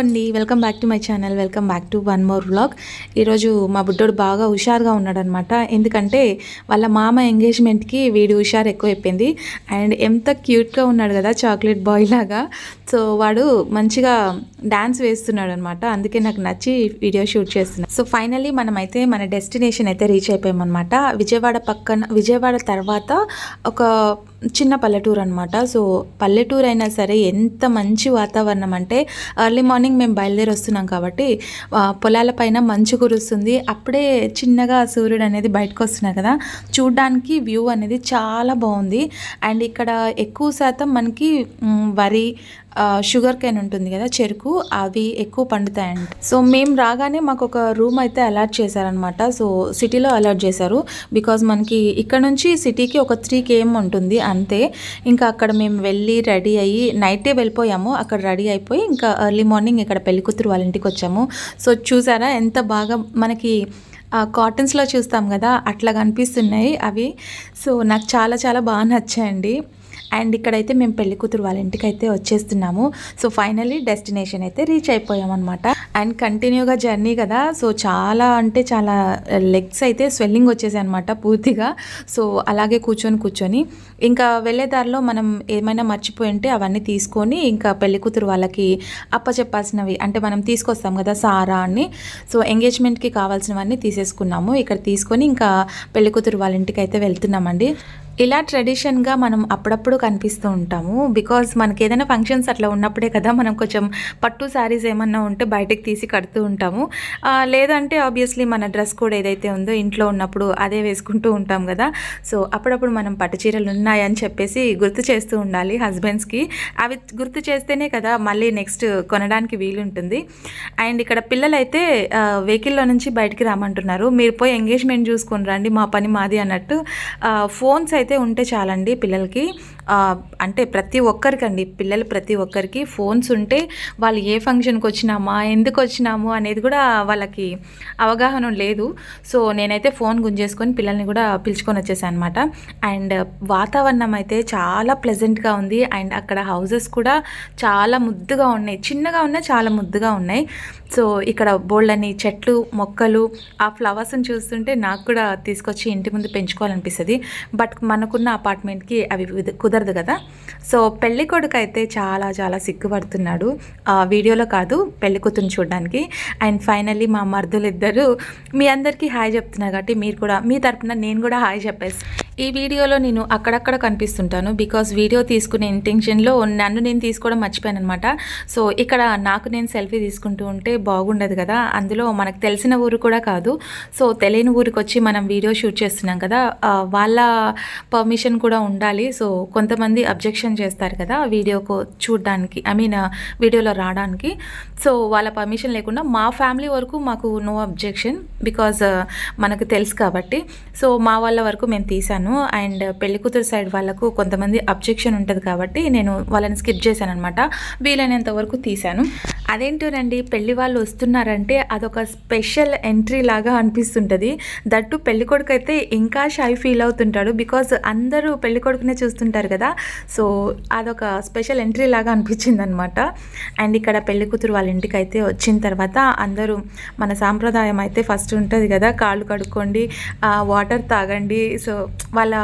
అండి, welcome back to my channel. Welcome back to one more vlog. ఈరోజు మా బుడ్డోడు బాగా హుషారుగా ఉన్నాడనమాట. ఎందుకంటే వాళ్ళ మామ ఎంగేజ్మెంట్కి వీడి హుషారు ఎక్కువైపోయింది. అండ్ ఎంత క్యూట్గా ఉన్నాడు కదా, చాక్లెట్ బాయ్ లాగా. సో వాడు మంచిగా డాన్స్ వేస్తున్నాడు అనమాట. అందుకే నాకు నచ్చి వీడియో షూట్ చేస్తున్నాను. సో ఫైనల్లీ మనమైతే మన డెస్టినేషన్ అయితే రీచ్ అయిపోయామన్నమాట. విజయవాడ తర్వాత ఒక చిన్న పల్లెటూరు అనమాట. సో పల్లెటూరు అయినా సరే ఎంత మంచి వాతావరణం అంటే, ఎర్లీ మార్నింగ్ మేము బయలుదేరి వస్తున్నాం కాబట్టి పొలాల పైన మంచు కురుస్తుంది. అప్పుడే చిన్నగా సూర్యుడు అనేది బయటకు వస్తున్నాయి కదా, చూడ్డానికి వ్యూ అనేది చాలా బాగుంది. అండ్ ఇక్కడ ఎక్కువ శాతం మనకి వరి, షుగర్ కేన్ ఉంటుంది కదా, చెరుకు, అవి ఎక్కువ పండుతాయండి. సో మేము రాగానే మాకు ఒక రూమ్ అయితే అలాట్ చేశారనమాట. సో సిటీలో అలాట్ చేశారు. బికాజ్ మనకి ఇక్కడ నుంచి సిటీకి ఒక 3 km ఉంటుంది అంతే. ఇంకా అక్కడ మేము వెళ్ళి రెడీ అయ్యి నైటే వెళ్ళిపోయాము. అక్కడ రెడీ అయిపోయి ఇంకా ఎర్లీ మార్నింగ్ ఇక్కడ పెళ్ళికూతురు వాళ్ళ ఇంటికి వచ్చాము. సో చూసారా ఎంత బాగా మనకి కాటన్స్లో చూస్తాం కదా, అట్లా కనిపిస్తున్నాయి అవి. సో నాకు చాలా చాలా బాగా నచ్చాయండి. అండ్ ఇక్కడైతే మేము పెళ్లి కూతురు వాళ్ళ ఇంటికి అయితే వచ్చేస్తున్నాము. సో ఫైనల్లీ డెస్టినేషన్ అయితే రీచ్ అయిపోయామన్నమాట. అండ్ కంటిన్యూగా జర్నీ కదా, సో చాలా అంటే చాలా లెగ్స్ అయితే స్వెల్లింగ్ వచ్చేసాయి అనమాట పూర్తిగా. సో అలాగే కూర్చొని ఇంకా వెళ్ళే దారిలో మనం ఏమైనా మర్చిపోయి ఉంటే అవన్నీ తీసుకొని ఇంకా పెళ్లి కూతురు వాళ్ళకి అప్పచెప్పాల్సినవి అంటే మనం తీసుకొస్తాం కదా సారా అని. సో ఎంగేజ్మెంట్కి కావాల్సినవన్నీ తీసేసుకున్నాము. ఇక్కడ తీసుకొని ఇంకా పెళ్లి కూతురు వాళ్ళ ఇంటికి అయితే వెళ్తున్నామండి. ఇలా ట్రెడిషన్గా మనం అప్పుడప్పుడు కనిపిస్తూ ఉంటాము. బికాజ్ మనకి ఏదైనా ఫంక్షన్స్ అట్లా ఉన్నప్పుడే కదా మనం కొంచెం పట్టు శారీస్ ఏమన్నా ఉంటే బయటకు తీసి కడుతూ ఉంటాము. లేదంటే ఆబ్వియస్లీ మన డ్రెస్ కోడ్ ఏదైతే ఉందో ఇంట్లో ఉన్నప్పుడు అదే వేసుకుంటూ ఉంటాం కదా. సో అప్పుడప్పుడు మనం పట్టు చీరలు ఉన్నాయని చెప్పేసి గుర్తు చేస్తూ ఉండాలి హస్బెండ్స్కి. అవి గుర్తు చేస్తేనే కదా మళ్ళీ నెక్స్ట్ కొనడానికి వీలుంటుంది. అండ్ ఇక్కడ పిల్లలైతే వెహికల్లో నుంచి బయటికి రామంటున్నారు. మీరు పోయి ఎంగేజ్మెంట్ చూసుకొని రండి, మా పని మాది అన్నట్టు. ఫోన్స్ అయితే ఉంటే చాలండి పిల్లలకి. అంటే ప్రతి ఒక్కరికండి, పిల్లలు ప్రతి ఒక్కరికి ఫోన్స్ ఉంటే వాళ్ళు ఏ ఫంక్షన్కి వచ్చినామా, ఎందుకు వచ్చినాము అనేది కూడా వాళ్ళకి అవగాహన లేదు. సో నేనైతే ఫోన్ గుంజేసుకొని పిల్లల్ని కూడా పిలుచుకొని వచ్చేసాను అనమాట. అండ్ వాతావరణం అయితే చాలా ప్లెజెంట్గా ఉంది. అండ్ అక్కడ హౌసెస్ కూడా చాలా ముద్దుగా ఉన్నాయి, చిన్నగా ఉన్నాయి, చాలా ముద్దుగా ఉన్నాయి. సో ఇక్కడ బోల్డని చెట్లు, మొక్కలు, ఆ ఫ్లవర్స్ని చూస్తుంటే నాకు కూడా తీసుకొచ్చి ఇంటి ముందు పెంచుకోవాలనిపిస్తుంది. బట్ మనకున్న అపార్ట్మెంట్కి అవి కుదరదు కదా. సో పెళ్లి కొడుకు అయితే చాలా చాలా సిగ్గుపడుతున్నాడు, వీడియోలో కాదు పెళ్లి కూతురుని చూడడానికి. అండ్ ఫైనల్లీ మా మర్దులు ఇద్దరు మీ అందరికీ హాయ్ చెప్తున్నారు కాబట్టి మీరు కూడా మీ తరపున నేను కూడా హాయ్ చెప్పేసి. ఈ వీడియోలో నేను అక్కడక్కడ కనిపిస్తుంటాను బికాజ్ వీడియో తీసుకునే ఇంటెన్షన్లో నన్ను నేను తీసుకోవడం మర్చిపోయాను అనమాట. సో ఇక్కడ నాకు నేను సెల్ఫీ తీసుకుంటూ ఉంటే బాగుండదు కదా, అందులో మనకు తెలిసిన ఊరు కూడా కాదు. సో తెలియని ఊరికి వచ్చి మనం వీడియో షూట్ చేస్తున్నాం కదా, వాళ్ళ పర్మిషన్ కూడా ఉండాలి. సో కొంతమంది అబ్జెక్షన్ చేస్తారు కదా వీడియోకు చూడడానికి, వీడియోలో రావడానికి. సో వాళ్ళ పర్మిషన్ లేకుండా మా ఫ్యామిలీ వరకు మాకు నో అబ్జెక్షన్ బికాజ్ మనకు తెలుసు కాబట్టి. సో మా వాళ్ళ వరకు మేము తీసాను. అండ్ పెళ్లికూతురు సైడ్ వాళ్ళకు కొంతమంది అబ్జెక్షన్ ఉంటుంది కాబట్టి నేను వాళ్ళని స్కిప్ చేశాను అనమాట. వీలైనంత వరకు తీశాను. అదేంటోనండి, పెళ్లి వాళ్ళు వస్తున్నారంటే అదొక స్పెషల్ ఎంట్రీ లాగా అనిపిస్తుంటుంది. దట్టు పెళ్ళికొడుకు అయితే ఇంకా షై ఫీల్ అవుతుంటాడు బికాజ్ అందరూ పెళ్ళికొడుకునే చూస్తుంటారు కదా. సో అదొక స్పెషల్ ఎంట్రీ లాగా అనిపించింది అనమాట. అండ్ ఇక్కడ పెళ్ళికూతురు వాళ్ళ ఇంటికి అయితే వచ్చిన తర్వాత అందరూ మన సాంప్రదాయం అయితే ఫస్ట్ ఉంటుంది కదా, కాళ్ళు కడుక్కోండి, వాటర్ తాగండి. సో వాళ్ళ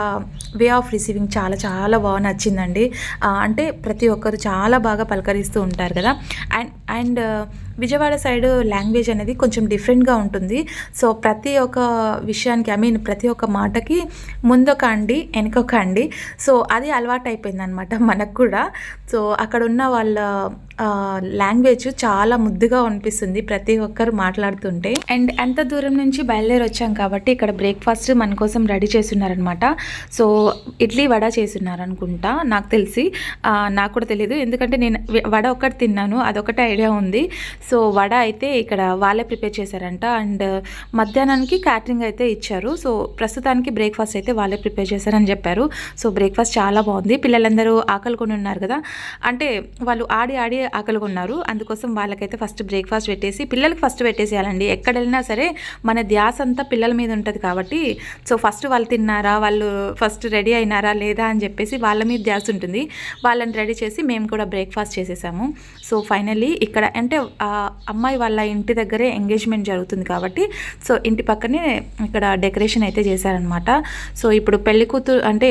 వే ఆఫ్ రిసీవింగ్ చాలా చాలా బాగా నచ్చిందండి. అంటే ప్రతి ఒక్కరు చాలా బాగా పలకరిస్తూ ఉంటారు కదా. అండ్ విజయవాడ సైడ్ లాంగ్వేజ్ అనేది కొంచెం డిఫరెంట్గా ఉంటుంది. సో ప్రతి ఒక్క విషయానికి ప్రతి ఒక్క మాటకి ముందొక అండి వెనకొక అండి. సో అది అలవాటు అయిపోయింది అనమాట మనకు కూడా. సో అక్కడ ఉన్న వాళ్ళ లాంగ్వేజ్ చాలా ముద్దుగా అనిపిస్తుంది ప్రతి ఒక్కరు మాట్లాడుతుంటే. అండ్ ఎంత దూరం నుంచి బయలుదేరి వచ్చాం కాబట్టి ఇక్కడ బ్రేక్ఫాస్ట్ మన కోసం రెడీ చేస్తున్నారనమాట. సో ఇడ్లీ వడ చేస్తున్నారు అనుకుంటా, నాకు తెలిసి. నాకు కూడా తెలియదు ఎందుకంటే నేను వడ ఒక్కటి తిన్నాను, అదొకటే ఐడియా ఉంది. సో వడ అయితే ఇక్కడ వాళ్ళే ప్రిపేర్ చేశారంట. అండ్ మధ్యాహ్నానికి క్యాటరింగ్ అయితే ఇచ్చారు. సో ప్రస్తుతానికి బ్రేక్ఫాస్ట్ అయితే వాళ్ళే ప్రిపేర్ చేశారని చెప్పారు. సో బ్రేక్ఫాస్ట్ చాలా బాగుంది. పిల్లలందరూ ఆకలి కొని ఉన్నారు కదా, అంటే వాళ్ళు ఆడి ఆకలి ఉన్నారు. అందుకోసం వాళ్ళకైతే ఫస్ట్ బ్రేక్ఫాస్ట్ పెట్టేసి పిల్లలకి ఫస్ట్ పెట్టేసేయాలండి. ఎక్కడ వెళ్ళినా సరే మన ధ్యాస అంతా పిల్లల మీద ఉంటుంది కాబట్టి. సో ఫస్ట్ వాళ్ళు తిన్నారా, వాళ్ళు ఫస్ట్ రెడీ అయినారా లేదా అని చెప్పేసి వాళ్ళ మీద ధ్యాస ఉంటుంది. వాళ్ళని రెడీ చేసి మేము కూడా బ్రేక్ఫాస్ట్ చేసేసాము. సో ఫైనల్లీ ఇక్కడ అంటే అమ్మాయి వాళ్ళ ఇంటి దగ్గరే ఎంగేజ్మెంట్ జరుగుతుంది కాబట్టి సో ఇంటి పక్కనే ఇక్కడ డెకరేషన్ అయితే చేశారనమాట. సో ఇప్పుడు పెళ్లి కూతురు అంటే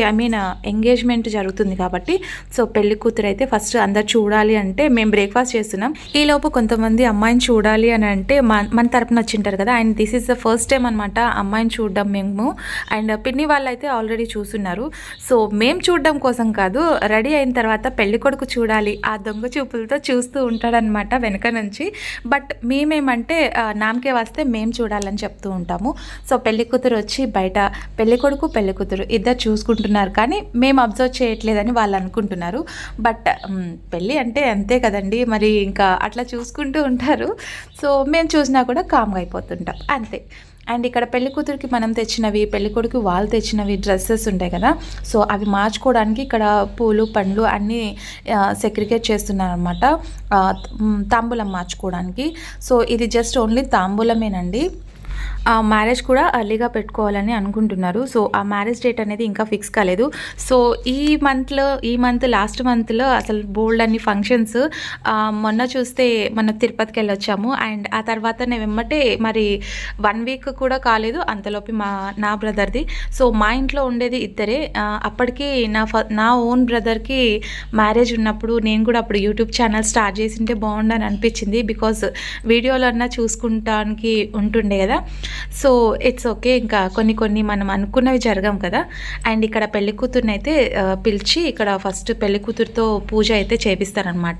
ఎంగేజ్మెంట్ జరుగుతుంది కాబట్టి సో పెళ్లి కూతురు అయితే ఫస్ట్ అందరు చూడాలి అంటే మేము బ్రేక్ఫాస్ట్ చేస్తున్నాం. ఈలోపు కొంతమంది అమ్మాయిని చూడాలి అని అంటే మన తరపున వచ్చింటారు కదా, and this is the first time అనమాట అమ్మాయిని చూడడం మేము. అండ్ పిన్ని వాళ్ళు అయితే ఆల్రెడీ చూస్తున్నారు. సో మేము చూడడం కోసం కాదు, రెడీ అయిన తర్వాత పెళ్లి కొడుకు చూడాలి ఆ దొంగ చూపులతో చూస్తూ ఉంటాడనమాట వెనక నుంచి. బట్ మేమేమంటే నామకే వస్తే మేము చూడాలని చెప్తూ ఉంటాము. సో పెళ్లి కూతురు వచ్చి బయట పెళ్లి కొడుకు పెళ్లి కూతురు ఇద్దరు చూసుకుంటున్నారు కానీ మేము అబ్జర్వ్ చేయట్లేదని వాళ్ళు అనుకుంటున్నారు. బట్ పెళ్ళి అంటే అంతే కదండి, మరి ఇంకా అట్లా చూసుకుంటూ ఉంటారు. సో మేము చూసినా కూడా కామ్గా అయిపోతుంటాం అంతే. అండ్ ఇక్కడ పెళ్లి కూతురికి మనం తెచ్చినవి, పెళ్లి కొడుకు వాళ్ళు తెచ్చినవి డ్రెస్సెస్ ఉంటాయి కదా, సో అవి మార్చుకోవడానికి ఇక్కడ పూలు పండ్లు అన్నీ సెగ్రిగేట్ చేస్తున్నారు అనమాట తాంబూలం మార్చుకోవడానికి. సో ఇది జస్ట్ ఓన్లీ తాంబూలమేనండి. మ్యారేజ్ కూడా అర్లీగా పెట్టుకోవాలని అనుకుంటున్నారు. సో ఆ మ్యారేజ్ డేట్ అనేది ఇంకా ఫిక్స్ కాలేదు. సో ఈ మంత్ లాస్ట్ మంత్లో అసలు బోల్డ్ అన్ని ఫంక్షన్స్. మొన్న చూస్తే మన తిరుపతికి వెళ్ళొచ్చాము. అండ్ ఆ తర్వాత నేను వెమ్మటే మరి 1 వీక్ కూడా కాలేదు అంతలోపు నా బ్రదర్ది. సో మా ఇంట్లో ఉండేది ఇద్దరే. అప్పటికి నా ఓన్ బ్రదర్కి మ్యారేజ్ ఉన్నప్పుడు నేను కూడా అప్పుడు యూట్యూబ్ ఛానల్ స్టార్ట్ చేసింటే బాగుండని అనిపించింది. బికాస్ వీడియోలో అన్నా చూసుకుంటానికి ఉంటుండే కదా. సో ఇట్స్ ఓకే, ఇంకా కొన్ని మనం అనుకున్నవి జరగం కదా. అండ్ ఇక్కడ పెళ్లి కూతురుని అయితే పిలిచి ఇక్కడ ఫస్ట్ పెళ్లి కూతురుతో పూజ అయితే చేపిస్తారనమాట.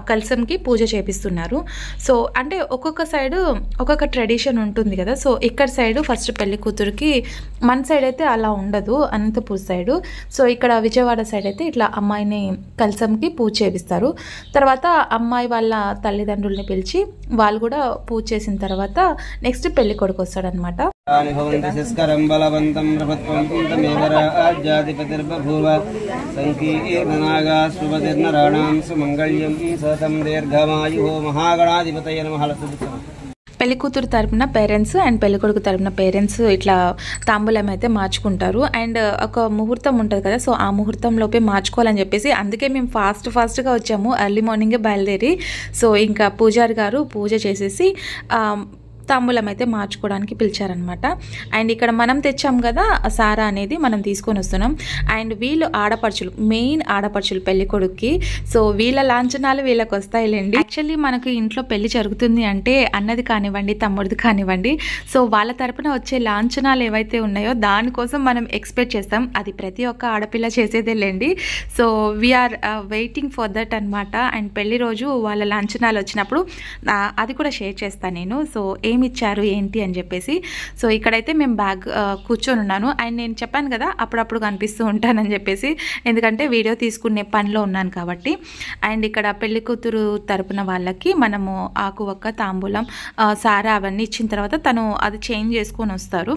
కలశంకి పూజ చేపిస్తున్నారు. సో అంటే ఒక్కొక్క సైడు ఒక్కొక్క ట్రెడిషన్ ఉంటుంది కదా. సో ఇక్కడ సైడు ఫస్ట్ పెళ్లి కూతురికి, మన సైడ్ అయితే అలా ఉండదు అనంతపూర్ సైడు. సో ఇక్కడ విజయవాడ సైడ్ అయితే ఇట్లా అమ్మాయిని కలశంకి పూజ చేపిస్తారు. తర్వాత అమ్మాయి వాళ్ళ తల్లిదండ్రుల్ని పిలిచి వాళ్ళు కూడా పూజ చేసిన తర్వాత నెక్స్ట్ పెళ్లి కొడుకు వస్తాడనమాట. పెళ్లి కూతురు తరపున పేరెంట్స్ అండ్ పెళ్లి కొడుకు తరపున పేరెంట్స్ ఇట్లా తాంబూలం అయితే మార్చుకుంటారు. అండ్ ఒక ముహూర్తం ఉంటుంది కదా, సో ఆ ముహూర్తంలోపే మార్చుకోవాలని చెప్పేసి అందుకే మేము ఫాస్ట్గా వచ్చాము, ఎర్లీ మార్నింగే బయలుదేరి. సో ఇంకా పూజారి గారు పూజ చేసేసి తాంబూలం అయితే మార్చుకోవడానికి పిలిచారనమాట. అండ్ ఇక్కడ మనం తెచ్చాం కదా సారా అనేది మనం తీసుకొని వస్తున్నాం. అండ్ వీళ్ళు ఆడపడుచులు, మెయిన్ ఆడపడుచులు పెళ్లి కొడుక్కి. సో వీళ్ళ లాంఛనాలు వీళ్ళకి వస్తాయిలేండి. యాక్చువల్లీ మనకి ఇంట్లో పెళ్లి జరుగుతుంది అంటే అన్నది కానివ్వండి తమ్ముడిది కానివ్వండి, సో వాళ్ళ తరపున వచ్చే లాంఛనాలు ఏవైతే ఉన్నాయో దానికోసం మనం ఎక్స్పెక్ట్ చేస్తాం. అది ప్రతి ఒక్క ఆడపిల్ల చేసేదేలేండి. So we are waiting for that అనమాట. అండ్ పెళ్లి రోజు వాళ్ళ లాంఛనాలు వచ్చినప్పుడు అది కూడా షేర్ చేస్తాను నేను. సో ఇచ్చారు ఏంటి అని చెప్పేసి. సో ఇక్కడైతే మేము కూర్చొని ఉన్నాను. అండ్ నేను చెప్పాను కదా అప్పుడప్పుడు కనిపిస్తూ ఉంటానని చెప్పేసి, ఎందుకంటే వీడియో తీసుకునే పనిలో ఉన్నాను కాబట్టి. అండ్ ఇక్కడ పెళ్లి కూతురు తరపున వాళ్ళకి మనము ఆకు ఒక్క తాంబూలం సారా అవన్నీ ఇచ్చిన తర్వాత తను అది చేంజ్ చేసుకొని వస్తారు.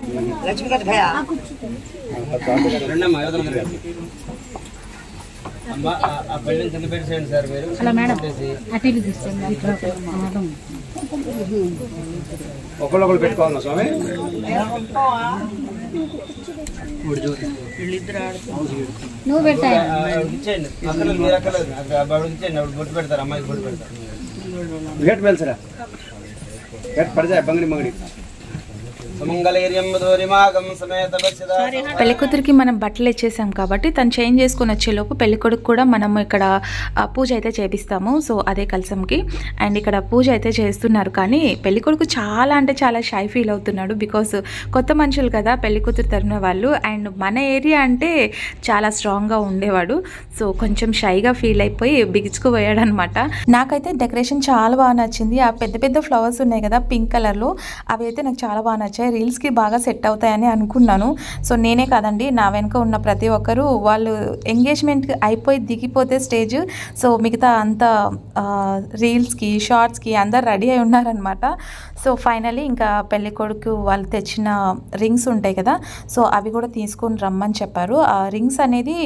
ఒకళ్ళు పెట్టుకోవాలా స్వామి? నువ్వు పెట్టండి, బొట్టు పెడతారు, అమ్మాయికి బొట్టు పెడతారు. గేట్ వెళ్తారా? గేట్ పడితే బంగిడి మంగడి పెళ్లి కూతురికి మనం బట్టలు ఇచ్చేసాం కాబట్టి తను చేంజ్ చేసుకుని వచ్చేలోపు పెళ్లి కొడుకు కూడా మనం ఇక్కడ పూజ అయితే చేపిస్తాము. సో అదే కలశంకి. అండ్ ఇక్కడ పూజ అయితే చేస్తున్నారు కానీ పెళ్లి కొడుకు చాలా అంటే చాలా షై ఫీల్ అవుతున్నాడు. బికాస్ కొత్త మనుషులు కదా పెళ్లి కూతురు తరిన వాళ్ళు. అండ్ మన ఏరియా అంటే చాలా స్ట్రాంగ్గా ఉండేవాడు. సో కొంచెం షైగా ఫీల్ అయిపోయి బిగుచుకుపోయాడు అనమాట. నాకైతే డెకరేషన్ చాలా బాగా నచ్చింది. ఆ పెద్ద పెద్ద ఫ్లవర్స్ ఉన్నాయి కదా పింక్ కలర్లో, అవి అయితే నాకు చాలా బాగా నచ్చాయి. రీల్స్కి బాగా సెట్ అవుతాయని అనుకున్నాను. సో నేనే కాదండి, నా వెనుక ఉన్న ప్రతి ఒక్కరు వాళ్ళు ఎంగేజ్మెంట్ అయిపోయి దిగిపోతే స్టేజ్, సో మిగతా అంతా రీల్స్కి షార్ట్స్కి అందరు రెడీ అయి ఉన్నారనమాట. సో ఫైనలీ ఇంకా పెళ్లి కొడుకు వాళ్ళు తెచ్చిన రింగ్స్ ఉంటాయి కదా, సో అవి కూడా తీసుకొని రమ్మని చెప్పారు. ఆ రింగ్స్ అనేది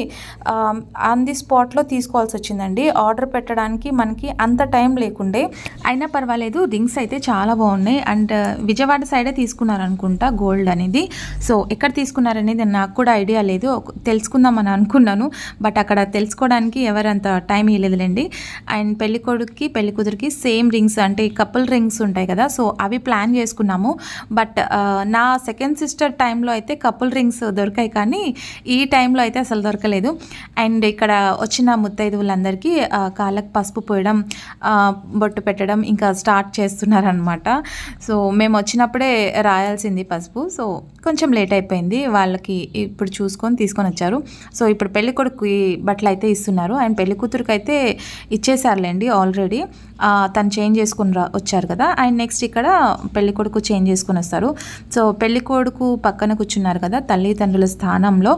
ఆన్ ది స్పాట్లో తీసుకోవాల్సి వచ్చిందండి. ఆర్డర్ పెట్టడానికి మనకి అంత టైం లేకుండే, అయినా పర్వాలేదు రింగ్స్ అయితే చాలా బాగున్నాయి. అండ్ విజయవాడ సైడే తీసుకున్నారు అనుకుంటా గోల్డ్ అనేది. సో ఎక్కడ తీసుకున్నారనేది నాకు కూడా ఐడియా లేదు, తెలుసుకుందామని అనుకున్నాను, బట్ అక్కడ తెలుసుకోవడానికి ఎవరంత టైం ఇవ్వలేదులేండి. అండ్ పెళ్ళికొడుకుకి పెళ్ళికూతురికి సేమ్ రింగ్స్ అంటే కపుల్ రింగ్స్ ఉంటాయి కదా, సో అవి ప్లాన్ చేసుకున్నాము. బట్ నా సెకండ్ సిస్టర్ టైంలో అయితే కపుల్ రింగ్స్ దొరికాయి, కానీ ఈ టైంలో అయితే అసలు దొరకలేదు. అండ్ ఇక్కడ వచ్చిన ముత్తైదువులందరికీ కాళ్ళకు పసుపు పోయడం, బొట్టు పెట్టడం ఇంకా స్టార్ట్ చేస్తున్నారనమాట. సో మేము వచ్చినప్పుడే రాయాల్సింది పసుపు, సో కొంచెం లేట్ అయిపోయింది. వాళ్ళకి ఇప్పుడు చూసుకొని తీసుకొని వచ్చారు. సో ఇప్పుడు పెళ్లి కొడుకుకి బట్టలు అయితే ఇస్తున్నారు. అండ్ పెళ్లి కూతురికి అయితే ఇచ్చేసారులేండి ఆల్రెడీ, తను చేంజ్ చేసుకుని వచ్చారు కదా. అండ్ నెక్స్ట్ ఇక్కడ పెళ్లి కొడుకు చేంజ్ చేసుకుని వస్తారు. సో పెళ్లి కొడుకు పక్కన కూర్చున్నారు కదా తల్లిదండ్రుల స్థానంలో,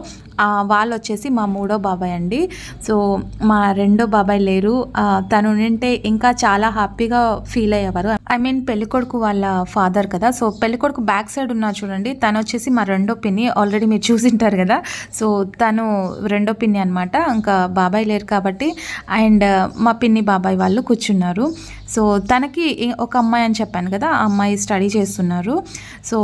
వాళ్ళు వచ్చేసి మా మూడో బాబాయ్ అండి. సో మా రెండో బాబాయ్ లేరు, తను ఉంటే ఇంకా చాలా హ్యాపీగా ఫీల్ అయ్యేవారు. ఐ మీన్ పెళ్ళికొడుకు వాళ్ళ ఫాదర్ కదా. సో పెళ్ళికొడుకు బ్యాక్ సైడ్ ఉన్నారు చూడండి, తను వచ్చేసి మా రెండో పిన్ని, ఆల్రెడీ మీరు చూసింటారు కదా. సో తను రెండో పిన్ని అనమాట, ఇంకా బాబాయ్ లేరు కాబట్టి. అండ్ మా పిన్ని బాబాయ్ వాళ్ళు కూర్చున్నారు. సో తనకి ఒక అమ్మాయి అని చెప్పాను కదా, ఆ అమ్మాయి స్టడీ చేస్తున్నారు. సో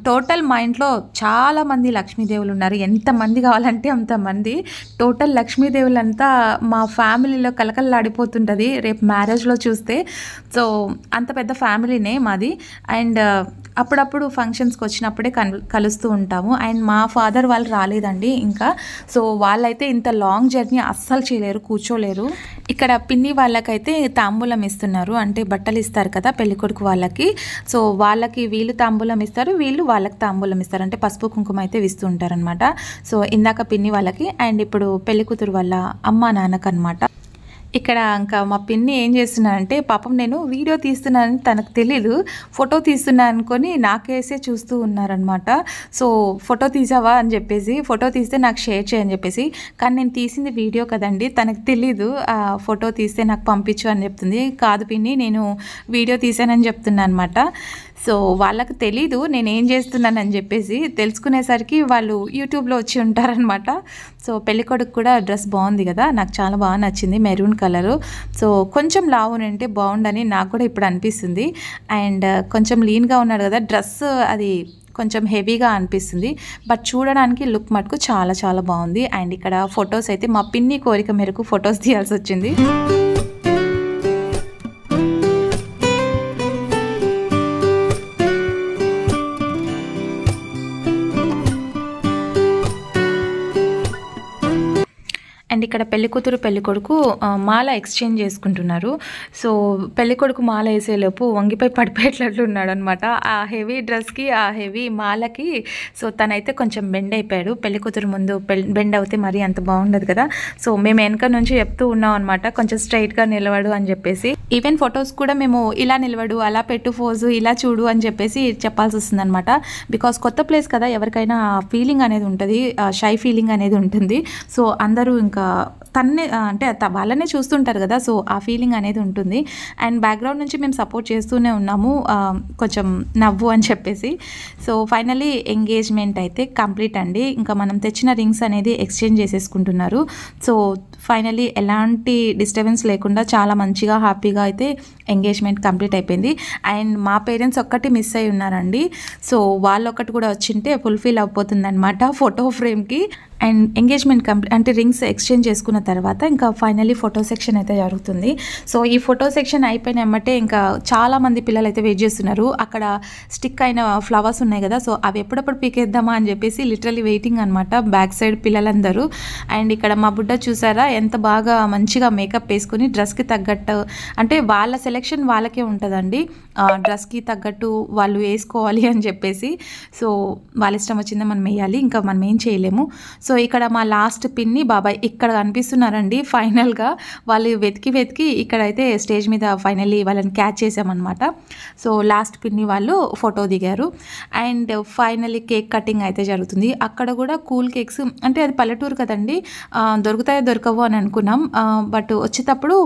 టోటల్ మా ఇంట్లో చాలామంది లక్ష్మీదేవులు ఉన్నారు, ఎంతమంది కావాలంటే అంతమంది. టోటల్ లక్ష్మీదేవులంతా మా ఫ్యామిలీలో కలకలలాడిపోతుంటుంది రేపు మ్యారేజ్లో చూస్తే. సో అంత పెద్ద ఫ్యామిలీనే మాది. అండ్ అప్పుడప్పుడు ఫంక్షన్స్కి వచ్చినప్పుడే కలుస్తూ ఉంటాము. అండ్ మా ఫాదర్ వాళ్ళు రాలేదండి ఇంకా. సో వాళ్ళైతే ఇంత లాంగ్ జర్నీ అస్సలు చేయలేరు, కూర్చోలేరు. ఇక్కడ పిన్ని వాళ్ళకైతే తాంబూలం ఇస్తున్నారు, అంటే బట్టలు ఇస్తారు కదా పెళ్ళికొడుకు వాళ్ళకి. సో వాళ్ళకి వీళ్ళు తాంబూలం ఇస్తారు, వీళ్ళు వాళ్ళకి తాంబూలం ఇస్తారు, అంటే పసుపు కుంకుమ అయితే ఇస్తూ ఉంటారనమాట. సో ఇందాక పిన్ని వాళ్ళకి, అండ్ ఇప్పుడు పెళ్లి కూతురు వాళ్ళ అమ్మ నాన్నకు అనమాట. ఇక్కడ ఇంకా మా పిన్ని ఏం చేస్తున్నానంటే, పాపం నేను వీడియో తీస్తున్నానని తనకు తెలీదు, ఫోటో తీస్తున్నా అనుకొని నాకేసే చూస్తూ ఉన్నారనమాట. సో ఫోటో తీసావా అని చెప్పేసి, ఫోటో తీస్తే నాకు షేర్ చేయని చెప్పేసి, కానీ నేను తీసింది వీడియో కదండి, తనకు తెలీదు. ఫోటో తీస్తే నాకు పంపించు అని చెప్తుంది. కాదు పిన్ని, నేను వీడియో తీసానని చెప్తున్నా అనమాట. సో వాళ్ళకి తెలీదు నేను ఏం చేస్తున్నానని చెప్పేసి, తెలుసుకునేసరికి వాళ్ళు యూట్యూబ్లో వచ్చి ఉంటారనమాట. సో పెళ్ళికొడుకు కూడా డ్రెస్ బాగుంది కదా, నాకు చాలా బాగా నచ్చింది, మెరూన్ కలరు. సో కొంచెం లావునంటే బాగుండని నాకు కూడా ఇప్పుడు అనిపిస్తుంది. అండ్ కొంచెం లీన్గా ఉన్నాడు కదా, డ్రెస్ అది కొంచెం హెవీగా అనిపిస్తుంది, బట్ చూడడానికి లుక్ మటుకు చాలా చాలా బాగుంది. అండ్ ఇక్కడ ఫొటోస్ అయితే మా పిన్ని కోరిక మేరకు ఫొటోస్ తీయాల్సి వచ్చింది. అండ్ ఇక్కడ పెళ్ళికూతురు పెళ్ళికొడుకు మాల ఎక్స్చేంజ్ చేసుకుంటున్నారు. సో పెళ్ళికొడుకు మాల వేసేలోపు వంగిపోయి పడిపోయేటట్లు ఉన్నాడు అనమాట, ఆ హెవీ డ్రెస్కి ఆ హెవీ మాలకి. సో తనైతే కొంచెం బెండ్ అయిపోయాడు. పెళ్ళికూతురు ముందు బెండ్ అవుతే మరీ అంత బాగుండదు కదా. సో మేము వెనక నుంచి చెప్తూ ఉన్నాం అనమాట, కొంచెం స్ట్రైట్గా నిలబడు అని చెప్పేసి. ఈవెన్ ఫొటోస్ కూడా మేము ఇలా నిలబడు, అలా పెట్టు ఫోజు, ఇలా చూడు అని చెప్పేసి చెప్పాల్సి వస్తుంది అనమాట. బికాస్ కొత్త ప్లేస్ కదా, ఎవరికైనా ఫీలింగ్ అనేది ఉంటుంది, షై ఫీలింగ్ అనేది ఉంటుంది. సో అందరూ ఇంకా తన్నే అంటే వాళ్ళనే చూస్తుంటారు కదా, సో ఆ ఫీలింగ్ అనేది ఉంటుంది. అండ్ బ్యాక్గ్రౌండ్ నుంచి మేము సపోర్ట్ చేస్తూనే ఉన్నాము, కొంచెం నవ్వు అని చెప్పేసి. సో ఫైనలీ ఎంగేజ్మెంట్ అయితే కంప్లీట్ అండి. ఇంకా మనం తెచ్చిన రింగ్స్ అనేది ఎక్స్చేంజ్ చేసేసుకుంటున్నారు. సో ఫైనలీ ఎలాంటి డిస్టర్బెన్స్ లేకుండా చాలా మంచిగా హ్యాపీగా అయితే ఎంగేజ్మెంట్ కంప్లీట్ అయిపోయింది. అండ్ మా పేరెంట్స్ ఒక్కటి మిస్ అయి ఉన్నారండి. సో వాళ్ళు ఒక్కటి కూడా వచ్చింటే ఫుల్ఫిల్ అయిపోతుంది అనమాట ఫోటో ఫ్రేమ్కి. అండ్ ఎంగేజ్మెంట్ కంప్లీట్ అంటే రింగ్స్ ఎక్స్చేంజ్ చేసుకున్న తర్వాత ఇంకా ఫైనలీ ఫోటో సెక్షన్ అయితే జరుగుతుంది. సో ఈ ఫోటో సెక్షన్ అయిపోయిన వెంబటే ఇంకా చాలామంది పిల్లలు అయితే వెయిట్ చేస్తున్నారు. అక్కడ స్టిక్ అయిన ఫ్లవర్స్ ఉన్నాయి కదా, సో అవి ఎప్పుడప్పుడు పీకేద్దామా అని చెప్పేసి లిటరలీ వెయిటింగ్ అనమాట బ్యాక్ సైడ్ పిల్లలందరూ. అండ్ ఇక్కడ మా బుడ్డ చూసారా ఎంత బాగా మంచిగా మేకప్ వేసుకుని డ్రెస్కి తగ్గట్టు, అంటే వాళ్ళ సెలెక్షన్ వాళ్ళకే ఉంటుందండి, డ్రెస్కి తగ్గట్టు వాళ్ళు వేసుకోవాలి అని చెప్పేసి. సో వాళ్ళ ఇష్టం వచ్చిందా మనం వేయాలి, ఇంకా మనం ఏం చేయలేము. సో ఇక్కడ మా లాస్ట్ పిన్ని బాబాయ్ ఇక్కడ కనిపిస్తున్నారండి. ఫైనల్గా వాళ్ళు వెతికి ఇక్కడైతే స్టేజ్ మీద ఫైనల్లీ వాళ్ళని క్యాచ్ చేసామన్నమాట. సో లాస్ట్ పిన్ని వాళ్ళు ఫోటో దిగారు. అండ్ ఫైనల్లీ కేక్ కటింగ్ అయితే జరుగుతుంది. అక్కడ కూడా కూల్ కేక్స్, అంటే అది పల్లెటూరు కదండి, దొరుకుతాయో దొరకవో అని అనుకున్నాం. బట్ వచ్చేటప్పుడు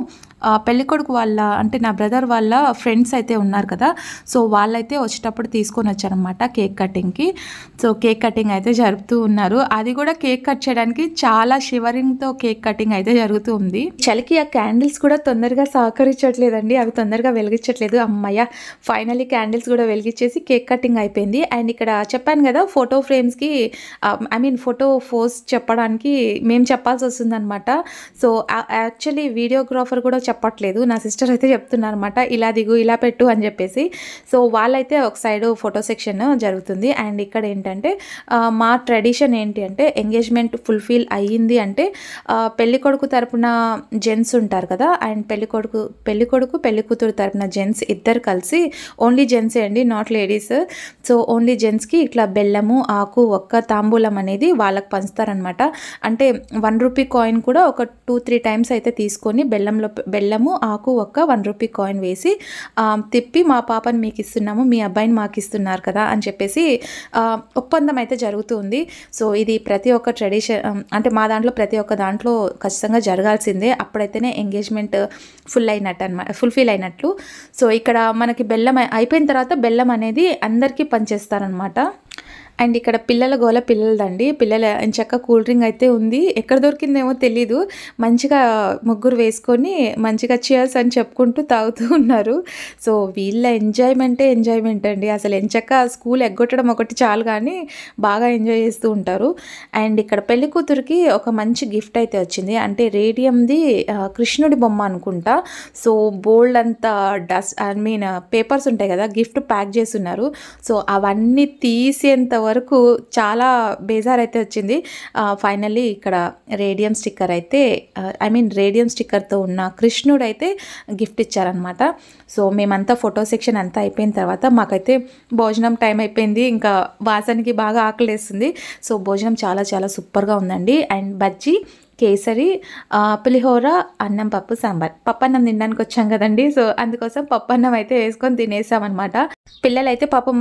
పెళ్ళికొడుకు వాళ్ళ అంటే నా బ్రదర్ వాళ్ళ ఫ్రెండ్స్ అయితే ఉన్నారు కదా, సో వాళ్ళైతే వచ్చేటప్పుడు తీసుకొని వచ్చారనమాట కేక్ కటింగ్కి. సో కేక్ కటింగ్ అయితే జరుపుతూ ఉన్నారు. అది కూడా కేక్ కట్ చేయడానికి చాలా షివరింగ్తో కేక్ కటింగ్ అయితే జరుగుతూ ఉంది. చలికి ఆ క్యాండిల్స్ కూడా తొందరగా సహకరించట్లేదండి, అవి తొందరగా వెలిగించట్లేదు. అమ్మయ్య ఫైనల్లీ క్యాండిల్స్ కూడా వెలిగించేసి కేక్ కటింగ్ అయిపోయింది. అండ్ ఇక్కడ చెప్పాను కదా ఫోటో ఫ్రేమ్స్కి ఫోటో పోస్ట్ చెప్పడానికి మేము చెప్పాల్సి వస్తుందన్నమాట. సో యాక్చువల్లీ వీడియోగ్రాఫర్ కూడా చెప్పట్లేదు, నా సిస్టర్ అయితే చెప్తున్నారు అనమాట, ఇలా దిగు ఇలా పెట్టు అని చెప్పేసి. సో వాళ్ళైతే ఒక సైడ్ ఫోటో సెక్షన్ జరుగుతుంది. అండ్ ఇక్కడ ఏంటంటే మా ట్రెడిషన్ ఏంటి అంటే ఎంగేజ్మెంట్ ఫుల్ఫిల్ అయ్యింది అంటే పెళ్ళికొడుకు తరపున జెంట్స్ ఉంటారు కదా, అండ్ పెళ్ళికొడుకు పెళ్ళికూతురు తరపున జెంట్స్ ఇద్దరు కలిసి, ఓన్లీ జెంట్సే అండి, నాట్ లేడీస్. సో ఓన్లీ జెంట్స్కి ఇట్లా బెల్లము ఆకు ఒక్క తాంబూలం అనేది వాళ్ళకి పంచుతారనమాట. అంటే 1 రూపీ కాయిన్ కూడా ఒక 2-3 టైమ్స్ అయితే తీసుకొని బెల్లము ఆకు ఒక్క 1 రూపీ కాయిన్ వేసి తిప్పి మా పాపని మీకు ఇస్తున్నాము, మీ అబ్బాయిని మాకు ఇస్తున్నారు కదా అని చెప్పేసి ఒప్పందం అయితే జరుగుతుంది. సో ఇది ప్రతి ఒక్క ట్రెడిషన్ అంటే మా దాంట్లో ప్రతి ఒక్క దాంట్లో ఖచ్చితంగా జరగాల్సిందే, అప్పుడైతేనే ఎంగేజ్మెంట్ ఫుల్ఫిల్ అయినట్లు. సో ఇక్కడ మనకి బెల్లం అయిపోయిన తర్వాత బెల్లం అనేది అందరికీ పంచేస్తారనమాట. అండ్ ఇక్కడ పిల్లల గోల పిల్లలదండి, పిల్లల ఎంచక్క కూల్ డ్రింక్ అయితే ఉంది, ఎక్కడ దొరికిందేమో తెలీదు, మంచిగా ముగ్గురు వేసుకొని మంచిగా చియర్స్ అని చెప్పుకుంటూ తాగుతూ ఉన్నారు. సో వీళ్ళ ఎంజాయ్మెంట్ అండి, అసలు ఎంచక్క స్కూల్ ఎగ్గొట్టడం ఒకటి చాలు కానీ బాగా ఎంజాయ్ చేస్తూ ఉంటారు. అండ్ ఇక్కడ పెళ్లి కూతురికి ఒక మంచి గిఫ్ట్ అయితే వచ్చింది, అంటే రేడియంది కృష్ణుడి బొమ్మ అనుకుంటా. సో బోల్డ్ అంతా పేపర్స్ ఉంటాయి కదా, గిఫ్ట్ ప్యాక్ చేస్తున్నారు. సో అవన్నీ తీసేంత వరకు చాలా బేజార్ అయితే వచ్చింది. ఫైనల్లీ ఇక్కడ రేడియం స్టిక్కర్తో ఉన్న కృష్ణుడు అయితే గిఫ్ట్ ఇచ్చారనమాట. సో మేమంతా ఫోటో సెక్షన్ అంతా అయిపోయిన తర్వాత మాకైతే భోజనం టైం అయిపోయింది, ఇంకా వాసనకి బాగా ఆకలేస్తుంది. సో భోజనం చాలా చాలా సూపర్గా ఉందండి. అండ్ బజ్జీ, కేసరి, పులిహోర, అన్నం, పప్పు, సాంబార్. పప్పన్నం తినడానికి వచ్చాం కదండి, సో అందుకోసం పప్పన్నం అయితే వేసుకొని తినేసామన్నమాట. పిల్లలైతే పాపం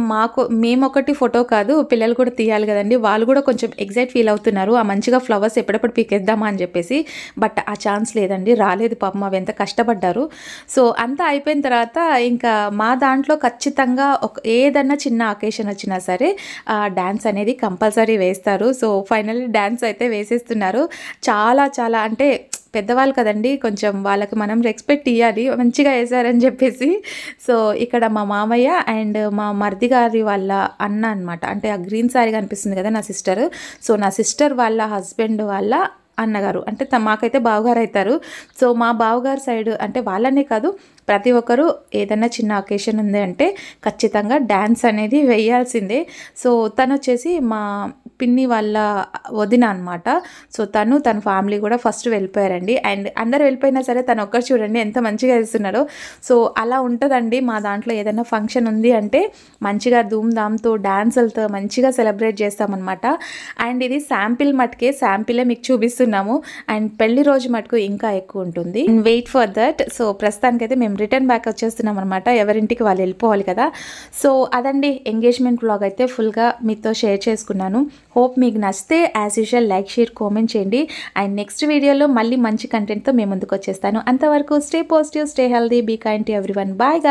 మేము ఒకటి ఫోటో కాదు, పిల్లలు కూడా తీయాలి కదండి, వాళ్ళు కూడా కొంచెం ఎగ్జైట్ ఫీల్ అవుతున్నారు, ఆ మంచిగా ఫ్లవర్స్ ఎప్పుడెప్పుడు పీకేద్దామా అని చెప్పేసి. బట్ ఆ ఛాన్స్ లేదండి, రాలేదు పాపం, అవి ఎంత కష్టపడ్డారు. సో అంతా అయిపోయిన తర్వాత ఇంకా మా దాంట్లో ఖచ్చితంగా ఏదన్నా చిన్న అకేషన్ వచ్చినా సరే డ్యాన్స్ అనేది కంపల్సరీ వేస్తారు. సో ఫైనల్లీ డ్యాన్స్ అయితే వేసేస్తున్నారు. చాలా చాలా అంటే పెద్దవాళ్ళు కదండి, కొంచెం వాళ్ళకి మనం రెస్పెక్ట్ ఇవ్వాలి, మంచిగా వేశారని చెప్పేసి. సో ఇక్కడ మా మామయ్య అండ్ మా మరిది గారి వాళ్ళ అన్న అనమాట, అంటే ఆ గ్రీన్ శారీ కనిపిస్తుంది కదా నా సిస్టర్. సో నా సిస్టర్ వాళ్ళ హస్బెండ్ వాళ్ళ అన్నగారు, అంటే మాకైతే బావగారు అవుతారు. సో మా బావగారు సైడ్ అంటే వాళ్ళనే కాదు, ప్రతి ఒక్కరు ఏదైనా చిన్న అకేషన్ ఉంది అంటే ఖచ్చితంగా డ్యాన్స్ అనేది వేయాల్సిందే. సో తను వచ్చేసి మా పిన్ని వాళ్ళ వదిన అనమాట. సో తన ఫ్యామిలీ కూడా ఫస్ట్ వెళ్ళిపోయారండి. అండ్ అందరు వెళ్ళిపోయినా సరే తను ఒక్కరు చూడండి ఎంత మంచిగా వేస్తున్నారో. సో అలా ఉంటుందండి మా దాంట్లో, ఏదైనా ఫంక్షన్ ఉంది అంటే మంచిగా ధూమ్ధామ్తో డాన్సులతో మంచిగా సెలబ్రేట్ చేస్తామన్నమాట. అండ్ ఇది శాంపిలే మీకు చూపిస్తున్నాము. అండ్ పెళ్లి రోజు మటుకు ఇంకా ఎక్కువ ఉంటుంది, వెయిట్ ఫర్ దట్. సో ప్రస్తుతానికైతే మేము రిటర్న్ బ్యాక్ వచ్చేస్తున్నాం అనమాట, ఎవరింటికి వాళ్ళు వెళ్ళిపోవాలి కదా. సో అదండి ఎంగేజ్మెంట్ వ్లాగ్ అయితే ఫుల్గా మీతో షేర్ చేసుకున్నాను. హోప్ మీకు నచ్చితే as usual like, share, comment చేయండి. అండ్ నెక్స్ట్ వీడియోలో మళ్ళీ మంచి కంటెంట్తో మేము ముందుకు వచ్చేస్తాను. అంతవరకు stay positive, stay healthy, be kind to everyone. Bye గా.